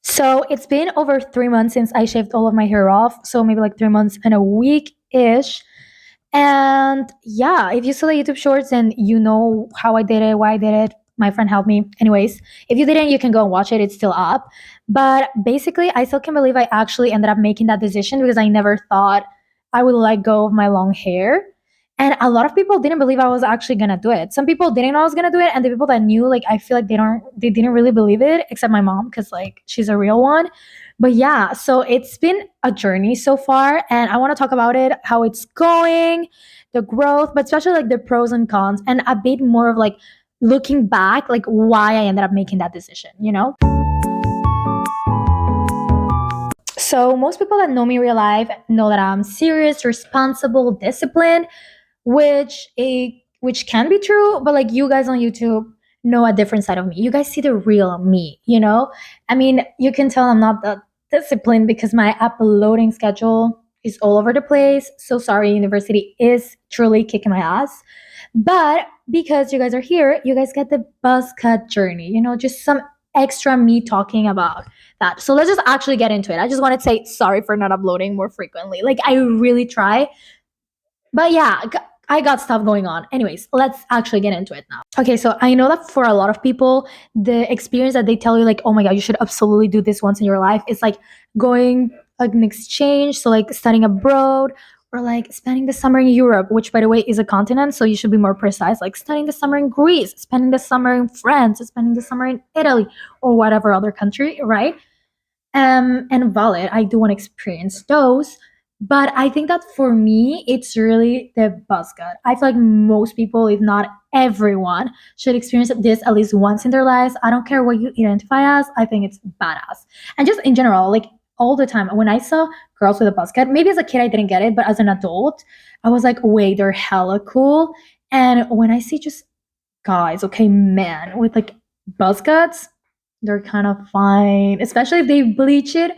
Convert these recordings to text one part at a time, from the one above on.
So it's been over 3 months since I shaved all of my hair off. So maybe like 3 months and a week ish. And yeah, if you saw the YouTube shorts and you know how I did it, why I did it, my friend helped me. Anyways, if you didn't, you can go and watch it. It's still up. But basically, I still can't believe I actually ended up making that decision because I never thought I would let go of my long hair. And a lot of people didn't believe I was actually gonna do it. Some people didn't know I was gonna do it, and the people that knew, like, I feel like they didn't really believe it, except my mom, because like she's a real one. But yeah, so it's been a journey so far, and I want to talk about it, how it's going, the growth, but especially like the pros and cons, and a bit more of like looking back, like why I ended up making that decision. So most people that know me real life know that I'm serious, responsible, disciplined, which can be true, but like you guys on YouTube know a different side of me. You guys see the real me. I mean, you can tell I'm not that disciplined because my uploading schedule is all over the place. So sorry, university is truly kicking my ass. But because you guys are here, you guys get the buzz cut journey, just some extra me talking about that. So let's just actually get into it. I just want to say sorry for not uploading more frequently. Like I really try, but yeah, I got stuff going on. Anyways, let's actually get into it now. Okay, so I know that for a lot of people, the experience that they tell you, like, oh my God, you should absolutely do this once in your life, is like going like an exchange, so like studying abroad, or like spending the summer in Europe, which by the way is a continent, so you should be more precise, like spending the summer in Greece, spending the summer in France, spending the summer in Italy, or whatever other country, right? And valid. I do want to experience those. But I think that for me, it's really the buzz cut. I feel like most people, if not everyone, should experience this at least once in their lives. I don't care what you identify as. I think it's badass. And just in general, like all the time, when I saw girls with a buzz cut, maybe as a kid I didn't get it, but as an adult, I was like, wait, they're hella cool. And when I see just guys, okay, men with like buzz cuts, they're kind of fine, especially if they bleach it.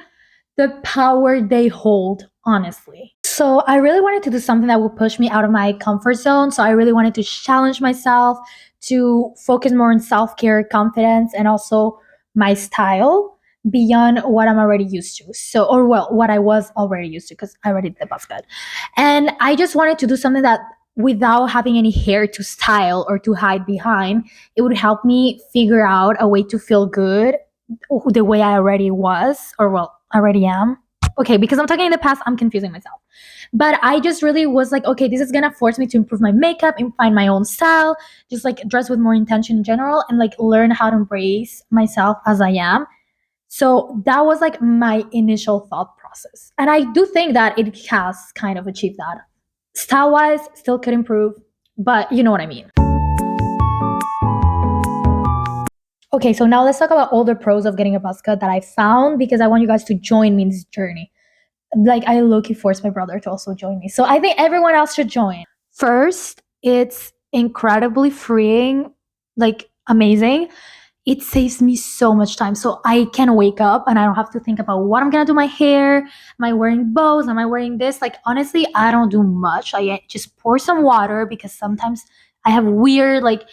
The power they hold, honestly. So I really wanted to do something that would push me out of my comfort zone. So I really wanted to challenge myself to focus more on self care, confidence, and also my style beyond what I'm already used to. So, or well, what I was already used to, because I already did the buzz cut. And I just wanted to do something that without having any hair to style or to hide behind, it would help me figure out a way to feel good the way I already was, or well, already am. Okay, because I'm talking in the past, I'm confusing myself. But I just really was like, okay, this is gonna force me to improve my makeup and find my own style, just like dress with more intention in general, and like learn how to embrace myself as I am. So that was like my initial thought process. And I do think that it has kind of achieved that. Style wise, still could improve, but you know what I mean. Okay, so now let's talk about all the pros of getting a buzz cut that I found, because I want you guys to join me in this journey. Like I low-key forced my brother to also join me. So I think everyone else should join. First, it's incredibly freeing, like amazing. It saves me so much time. So I can wake up and I don't have to think about what I'm gonna do my hair. Am I wearing bows? Am I wearing this? Like honestly, I don't do much. I just pour some water because sometimes I have weird like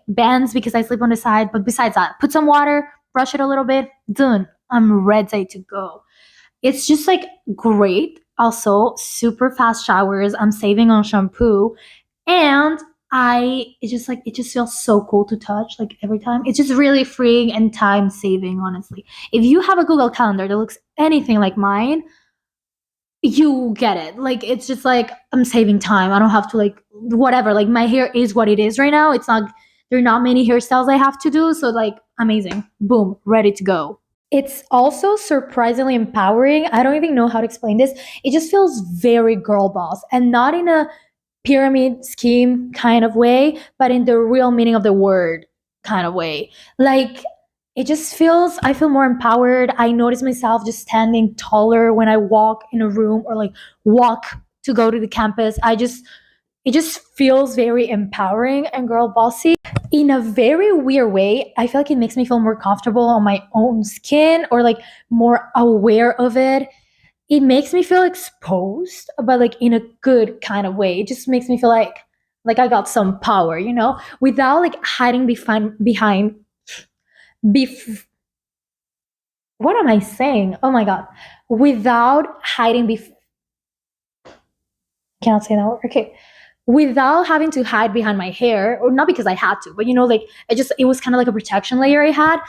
bands because I sleep on the side. But besides that, put some water, brush it a little bit, done. I'm ready to go. It's just like great. Also, super fast showers. I'm saving on shampoo. And it just feels so cool to touch like every time. It's just really freeing and time saving, honestly. If you have a Google Calendar that looks anything like mine, you get it. Like it's just like I'm saving time. I don't have to like whatever. Like my hair is what it is right now. It's not there are not many hairstyles I have to do. So like amazing. Boom, ready to go. It's also surprisingly empowering. I don't even know how to explain this. It just feels very girl boss, and not in a pyramid scheme kind of way, but in the real meaning of the word kind of way. Like it just feels, I feel more empowered. I notice myself just standing taller when I walk in a room or like walk to go to the campus. It just feels very empowering and girl bossy in a very weird way. I feel like it makes me feel more comfortable on my own skin, or like more aware of it. It makes me feel exposed, but like in a good kind of way. It just makes me feel like I got some power, without like hiding behind what am I saying? Oh my god. Without hiding cannot say that word. Okay. Without having to hide behind my hair, or not because I had to, but like it was kind of like a protection layer I had.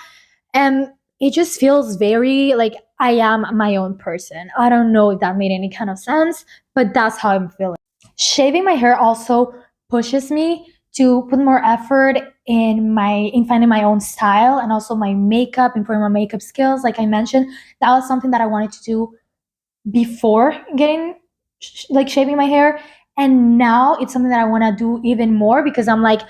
And it just feels very like I am my own person. I don't know if that made any kind of sense, but that's how I'm feeling. Shaving my hair also pushes me to put more effort in finding my own style, and also my makeup, improving my makeup skills. Like I mentioned, that was something that I wanted to do before getting like shaving my hair, and now it's something that I want to do even more, because I'm like,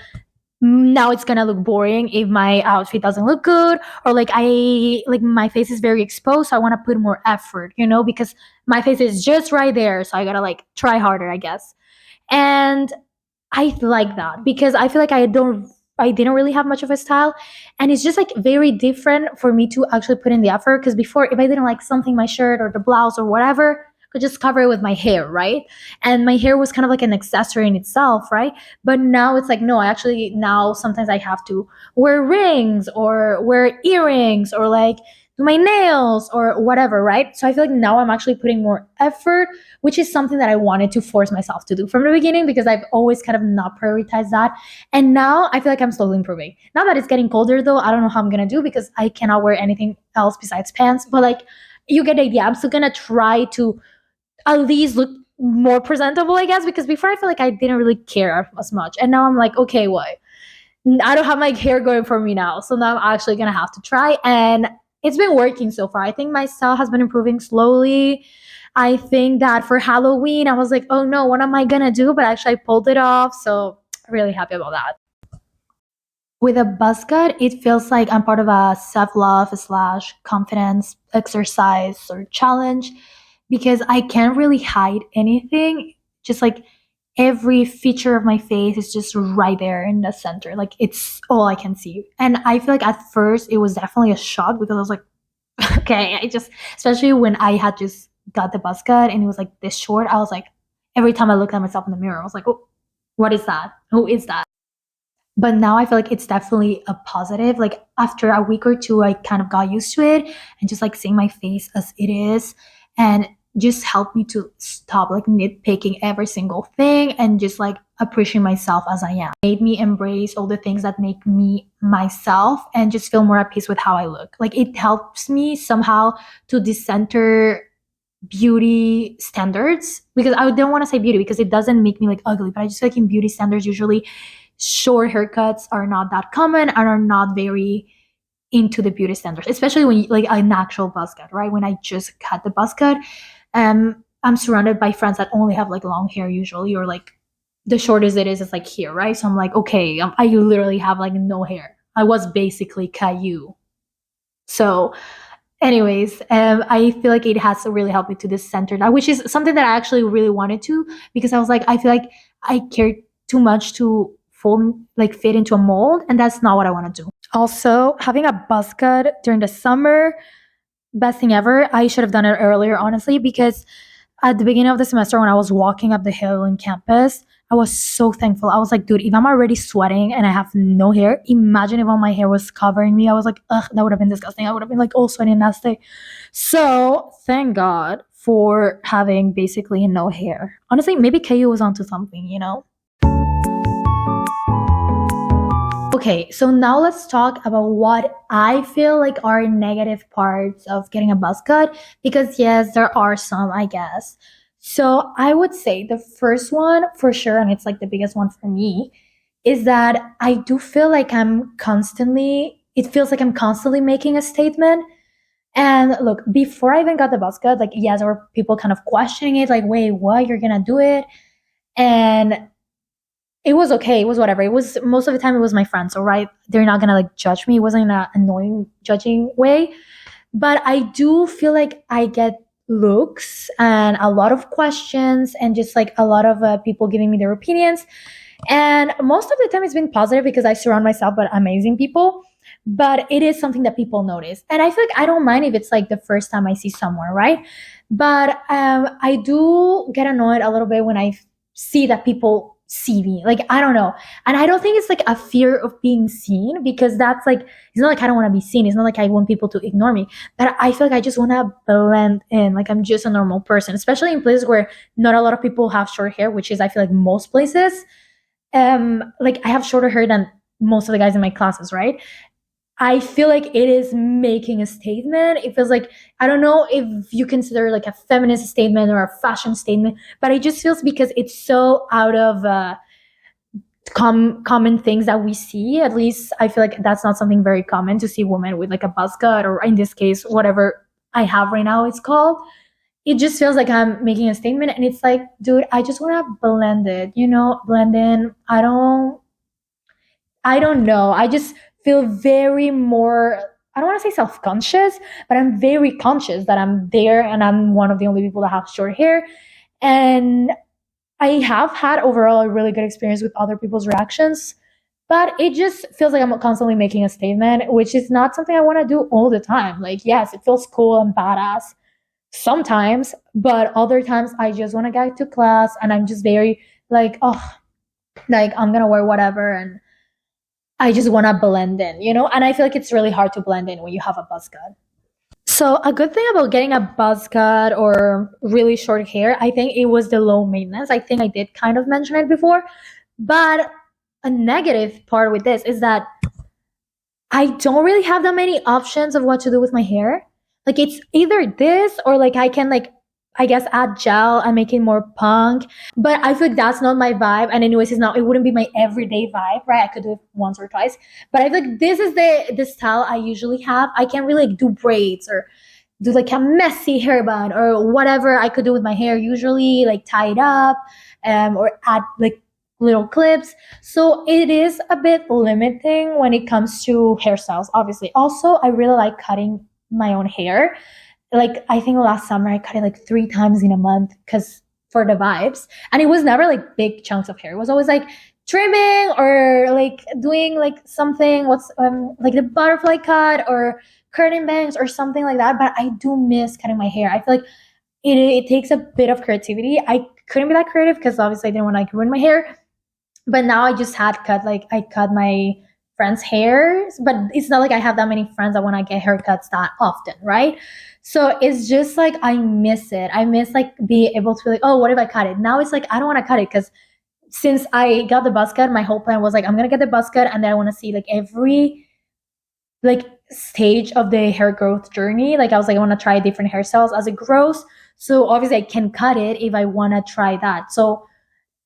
now it's gonna look boring if my outfit doesn't look good, or like I like my face is very exposed, so I want to put more effort, because my face is just right there, so I gotta like try harder, I guess. And I like that because I feel like I didn't really have much of a style, and it's just like very different for me to actually put in the effort, because before, if I didn't like something, my shirt or the blouse or whatever, I could just cover it with my hair, right? And my hair was kind of like an accessory in itself, right? But now it's like, no, I actually now sometimes I have to wear rings or wear earrings or like do my nails or whatever, right? So I feel like now I'm actually putting more effort, which is something that I wanted to force myself to do from the beginning, because I've always kind of not prioritized that. And now I feel like I'm slowly improving. Now that it's getting colder though, I don't know how I'm gonna do, because I cannot wear anything else besides pants. But like, you get the idea. I'm still gonna try to at least look more presentable, I guess, because before I feel like I didn't really care as much. And now I'm like, okay, what? I don't have my hair going for me now. So now I'm actually gonna have to try. And it's been working so far. I think my style has been improving slowly. I think that for Halloween, I was like, oh no, what am I gonna do? But actually, I pulled it off. So I'm really happy about that. With a buzz cut, it feels like I'm part of a self love slash confidence exercise or challenge, because I can't really hide anything. Just like every feature of my face is just right there in the center. Like it's all I can see. And I feel like at first it was definitely a shock, because I was like, okay, especially when I had just got the buzz cut and it was like this short, I was like, every time I looked at myself in the mirror, I was like, oh, what is that? Who is that? But now I feel like it's definitely a positive. Like after a week or two, I kind of got used to it, and just like seeing my face as it is, and just helped me to stop like nitpicking every single thing and just like appreciating myself as I am. Made me embrace all the things that make me myself and just feel more at peace with how I look. Like it helps me somehow to decenter beauty standards, because I don't want to say beauty because it doesn't make me like ugly, but I just feel like in beauty standards, usually short haircuts are not that common and are not very into the beauty standards, especially when you like an actual buzz cut, right? When I just cut the buzz cut, I'm surrounded by friends that only have like long hair usually, or like the shortest it is like here, right? So I'm like, okay, I literally have like no hair. I was basically Caillou. So anyways, I feel like it has really helped me to this center now, which is something that I actually really wanted to, because I was like, I feel like I cared too much to like fit into a mold, and that's not what I want to do. Also, having a buzz cut during the summer, best thing ever. I should have done it earlier, honestly, because at the beginning of the semester when I was walking up the hill in campus, I was so thankful. I was like, dude, if I'm already sweating and I have no hair, imagine if all my hair was covering me. I was like, ugh, that would have been disgusting. I would have been like all sweaty and nasty. So thank God for having basically no hair. Honestly, maybe Caillou was onto something. Okay, so now let's talk about what I feel like are negative parts of getting a buzz cut, because yes, there are some, I guess. So I would say the first one for sure, and it's like the biggest one for me, is that I do feel like it feels like I'm constantly making a statement. And look, before I even got the buzz cut, like, yes, there were people kind of questioning it, like, wait, what? You're gonna do it? And it was okay. It was whatever. It was most of the time it was my friends. So right, they're not gonna like judge me. It wasn't in an annoying judging way. But I do feel like I get looks and a lot of questions and just like a lot of people giving me their opinions. And most of the time it's been positive because I surround myself with amazing people. But it is something that people notice. And I feel like I don't mind if it's like the first time I see someone, right? But I do get annoyed a little bit when I see that people see me. Like, I don't know. And I don't think it's like a fear of being seen, because that's like, it's not like I don't want to be seen. It's not like I want people to ignore me, but I feel like I just want to blend in. Like, I'm just a normal person, especially in places where not a lot of people have short hair, which is, I feel like, most places. Like, I have shorter hair than most of the guys in my classes, right? I feel like it is making a statement. It feels like, I don't know if you consider like a feminist statement or a fashion statement, but it just feels, because it's so out of common things that we see. At least I feel like that's not something very common to see women with like a buzz cut, or in this case, whatever I have right now it's called. It just feels like I'm making a statement, and it's like, dude, I just want to blend it, blend in. I don't know. I just feel very more, I don't want to say self-conscious, but I'm very conscious that I'm there and I'm one of the only people that have short hair. And I have had overall a really good experience with other people's reactions, but it just feels like I'm constantly making a statement, which is not something I want to do all the time. Like, yes, it feels cool and badass sometimes, but other times I just want to get to class and I'm just very like, oh, like I'm going to wear whatever, and I just want to blend in. And I feel like it's really hard to blend in when you have a buzz cut. So a good thing about getting a buzz cut or really short hair, I think it was the low maintenance. I think I did kind of mention it before, but a negative part with this is that I don't really have that many options of what to do with my hair. Like, it's either this, or like I can, like, I guess, add gel and make it more punk. But I feel like that's not my vibe. And anyways, it wouldn't be my everyday vibe, right? I could do it once or twice. But I feel like this is the style I usually have. I can't really like do braids or do like a messy hairband or whatever I could do with my hair, usually like tie it up, or add like little clips. So it is a bit limiting when it comes to hairstyles, obviously. Also, I really like cutting my own hair. Like, I think last summer I cut it like 3 times in a month, because for the vibes. And it was never like big chunks of hair. It was always like trimming, or like doing like something, like the butterfly cut or curtain bangs or something like that. But I do miss cutting my hair. I feel like it takes a bit of creativity. I couldn't be that creative because obviously I didn't want to like ruin my hair. But now I just had I cut my friends' hairs, but it's not like I have that many friends that want to get haircuts that often, right? So it's just like I miss it. I miss like being able to be like, oh, what if I cut it? Now it's like I don't want to cut it, because since I got the buzz cut, my whole plan was like, I'm gonna get the buzz cut, and then I want to see like every like stage of the hair growth journey. Like, I was like, I want to try different hairstyles as it grows. So obviously I can cut it if I want to try that. So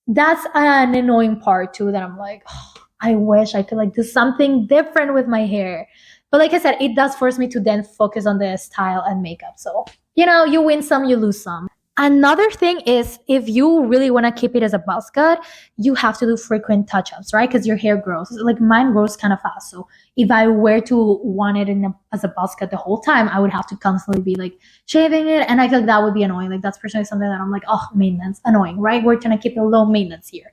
that's an annoying part too, that I'm like, oh, I wish I could like do something different with my hair. But like I said, it does force me to then focus on the style and makeup. So, you win some, you lose some. Another thing is, if you really want to keep it as a buzz cut, you have to do frequent touch-ups, right? Because your hair grows. Like, mine grows kind of fast. So if I were to want it as a buzz cut the whole time, I would have to constantly be like shaving it. And I feel like that would be annoying. Like, that's personally something that I'm like, oh, maintenance, annoying, right? We're trying to keep it low maintenance here.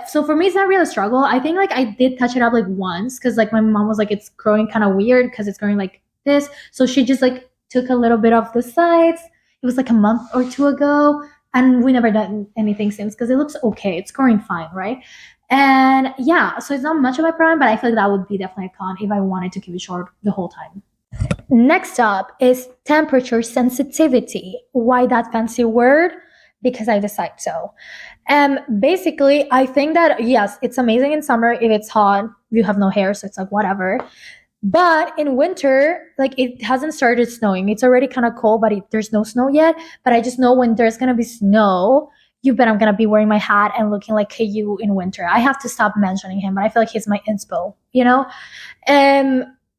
So for me, it's not really a struggle. I think like I did touch it up like once, because like my mom was like, it's growing kind of weird because it's growing like this. So she just like took a little bit off the sides. It was like a month or two ago, and we never done anything since, because it looks okay. It's growing fine, right? And yeah, so it's not much of a problem, but I feel like that would be definitely a con if I wanted to keep it short the whole time. Next up is temperature sensitivity. Why that fancy word? Because I decide so. Basically, I think that yes, it's amazing in summer if it's hot. You have no hair, so it's like whatever. But in winter, like, it hasn't started snowing. It's already kind of cold, but there's no snow yet. But I just know when there's gonna be snow, you bet I'm gonna be wearing my hat and looking like Caillou in winter. I have to stop mentioning him, but I feel like he's my inspo,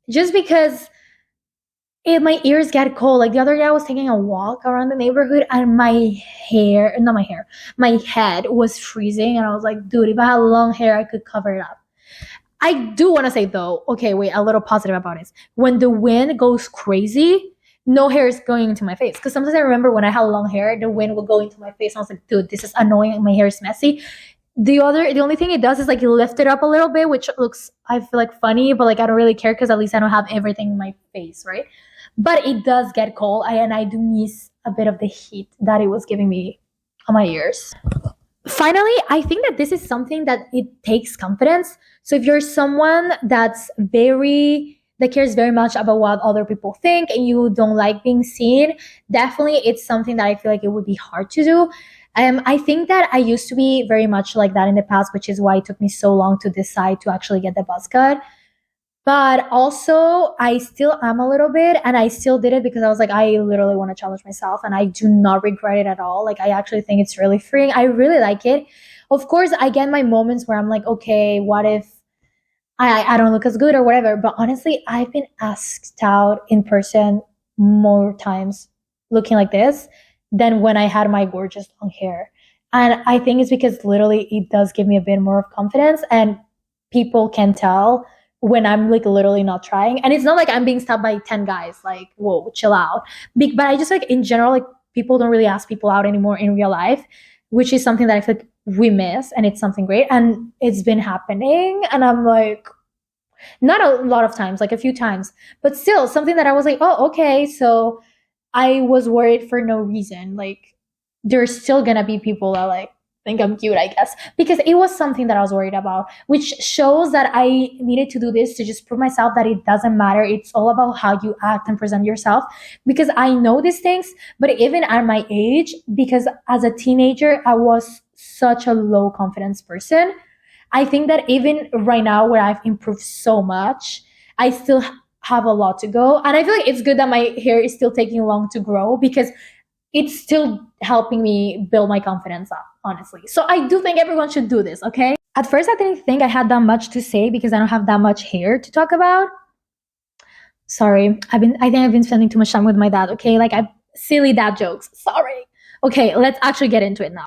just because my ears get cold. Like, the other day I was taking a walk around the neighborhood, and my head was freezing, and I was like, dude, if I had long hair, I could cover it up. I do want to say though, okay, wait, a little positive about it. When the wind goes crazy, no hair is going into my face. Because sometimes I remember when I had long hair, the wind would go into my face, and I was like, dude, this is annoying. My hair is messy. The only thing it does is like lift it up a little bit, which looks, I feel like, funny, but like I don't really care, because at least I don't have everything in my face, right? But it does get cold, and I do miss a bit of the heat that it was giving me on my ears. Finally, I think that this is something that it takes confidence. So if you're someone that cares very much about what other people think and you don't like being seen, definitely it's something that I feel like it would be hard to do. I think that I used to be very much like that in the past, which is why it took me so long to decide to actually get the buzz cut. But also, I still am a little bit, and I still did it because I was like, I literally want to challenge myself, and I do not regret it at all. Like, I actually think it's really freeing. I really like it. Of course, I get my moments where I'm like, okay, what if I don't look as good or whatever? But honestly, I've been asked out in person more times looking like this than when I had my gorgeous long hair. And I think it's because literally it does give me a bit more of confidence, and people can tell when I'm like literally not trying. And it's not like I'm being stopped by 10 guys, like, whoa, chill out. But I just like in general, like people don't really ask people out anymore in real life, which is something that I feel like we miss, and it's something great. And it's been happening. And I'm like, not a lot of times, like a few times, but still something that I was like, oh, okay. So I was worried for no reason. Like there's still gonna be people that like think I'm cute, I guess, because it was something that I was worried about, which shows that I needed to do this to just prove myself that it doesn't matter. It's all about how you act and present yourself. Because I know these things, but even at my age, because as a teenager, I was such a low confidence person. I think that even right now, where I've improved so much, I still have a lot to go. And I feel like it's good that my hair is still taking long to grow because it's still helping me build my confidence up, honestly. So I do think everyone should do this, okay? At first, I didn't think I had that much to say because I don't have that much hair to talk about. Sorry, I think I've been spending too much time with my dad, okay? Like, I silly dad jokes. Sorry. Okay, let's actually get into it now.